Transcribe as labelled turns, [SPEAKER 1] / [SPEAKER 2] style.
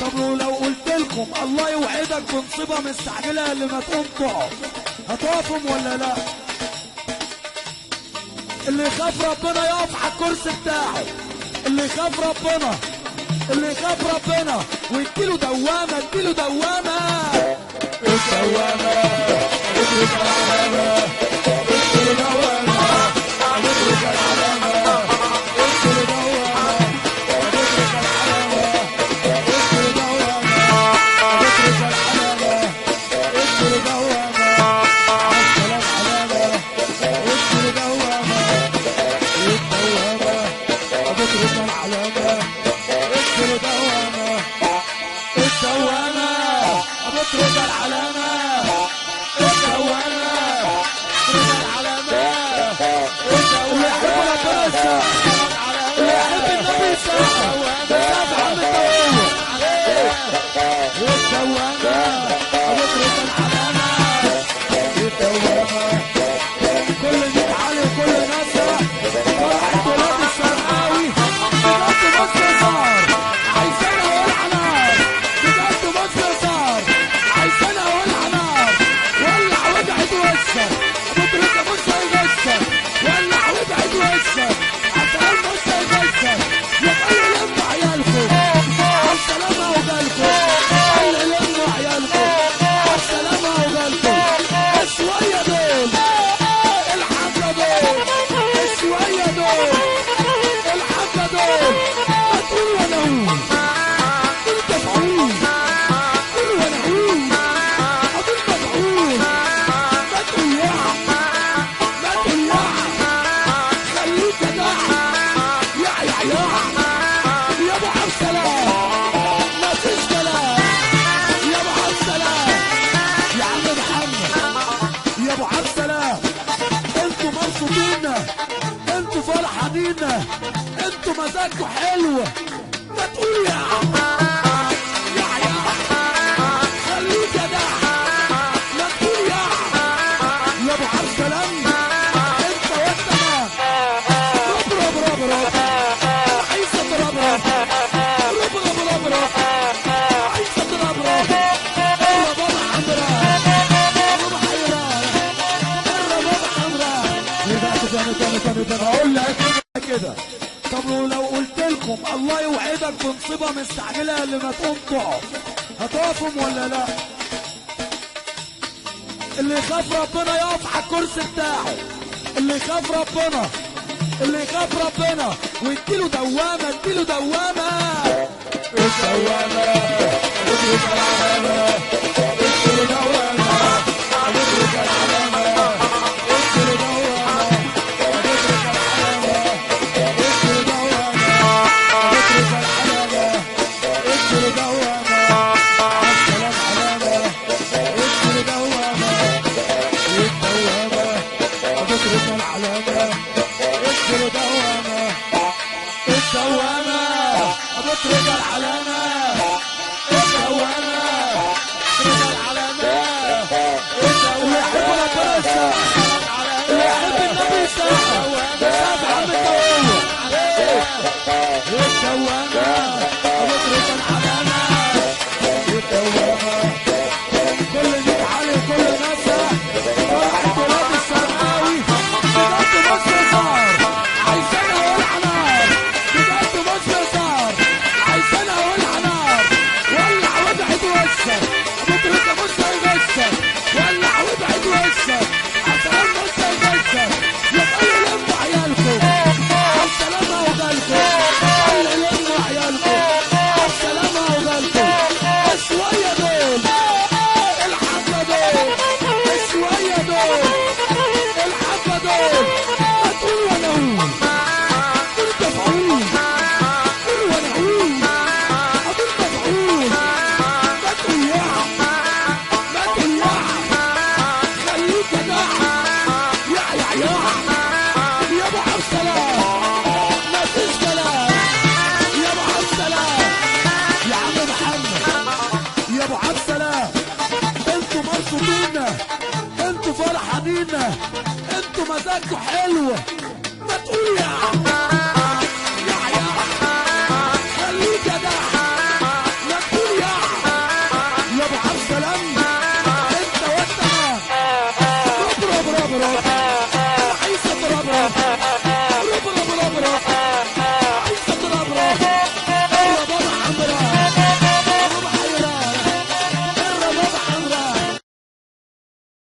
[SPEAKER 1] طب ولو قلت لكم الله يوعدك بنصيبه مستعجله اللي ما تقوم تقعد، هتقفهم ولا لا؟ اللي يخاف ربنا يقف على الكرسي بتاعه، اللي يخاف ربنا، اللي يخاف ربنا ويديله دوامه، اديله دوامه، الدوامه ادرك العلامه، اديله دوامه، ادرك العلامه، اديله دوامه، ادرك العلامه، اديله دوامه، ادرك العلامه، اديله دوامه، عالسلام علامه، اديله دوامه، الدوامه ادرك العلامه، اديله دوامه، الدوامه ادرك العلامه، الدوامه ادرك العلامه، اللي يحب ربنا يسقف، اللي يحب النبي يسقف، يسقف عم التوبه، الدوامه ادرك العلامه، الدوامه كل ميت علي وكل ناسا فرحة ولاد الشرقاوي بجد مصر صار عايزانا ولع نار، بجد مصر صار عايزانا ولع نار، ولع وابعد وشك بطريقة مش هيغشك، ولع وابعد وشك عشان مش هيغشك، يبقى لموا عيالكم عالسلامة وجالكم، قال لموا عيالكم عالسلامة وجالكم، شوية دول الحفلة دول، شوية دول الحفلة دول، ما تقول وانا اقول، انت تقول، قول وانا اقول، اقول مفعول، ما تقول يا، ما تقول يا، خليك يا يا يا ابو عبد السلام، ما فيش كلام يا ابو عبد السلام، يا عم محمد يا ابو عبد السلام، انتوا مبسوطين، انتوا فرحانين، انتوا مزاجكوا حلو، ما تقول يا خليك يا ما تقول يا ابو عبد السلام، انت وانت رب رب رب رب عايز اضرب رب رب رب رب رب عايز اضرب رب الرباب حمراء الرباب حمراء الرباب حمراء، رجعت تاني هقول لك كده. طب ولو قلت لكم الله يوعدك بنصيبه مستعجله اللي ما تقوم تقعد، هتقفهم ولا لا؟ اللي يخاف ربنا يقف على الكرسي بتاعه، اللي يخاف ربنا، اللي يخاف ربنا ويديله دوامه، اديله دوامه، الدوامه ادرك العلامه، اديله دوامه، ادرك العلامه، اديله دوامه، ادرك العلامه، اديله دوامه، ادرك العلامه، اديله دوامه، عالسلام علامه، اديله دوامه، الدوامه ادرك العلامه، اديله دوامه، الدوامه ادرك العلامه، الدوامه ادرك العلامه، اللي يحب ربنا يسقف، اللي يحب النبي يسقف، يسقف عم التوبه، الدوامه ادرك العلامه، الدوامه كل ميت علي وكل ناسا فرحة ولاد الشرقاوي بجد مصر صار عايزانا ولع نار، بجد مصر صار عايزانا ولع نار، ولع وابعد وشك بطريقة مش هيغشك، ولع وابعد وشك عشان مش هيغشك، يبقى لموا عيالكم عالسلامة وجالكم، قال لموا عيالكم عالسلامة وجالكم، شوية دول الحفلة دول، شوية دول الحفلة دول، ما تقول وانا اقول، انت تقول، قول وانا اقول، اقول مفعول، ما تقول يا، ما تقول يا خليك يا يا ابو عبد السلام، ما فيش كلام يا ابو عبد السلام، يا عم محمد يا ابو عبد السلام، انتوا مبسوطين، انتوا فرحانين، انتوا مزاجكوا حلو، ما تقول يا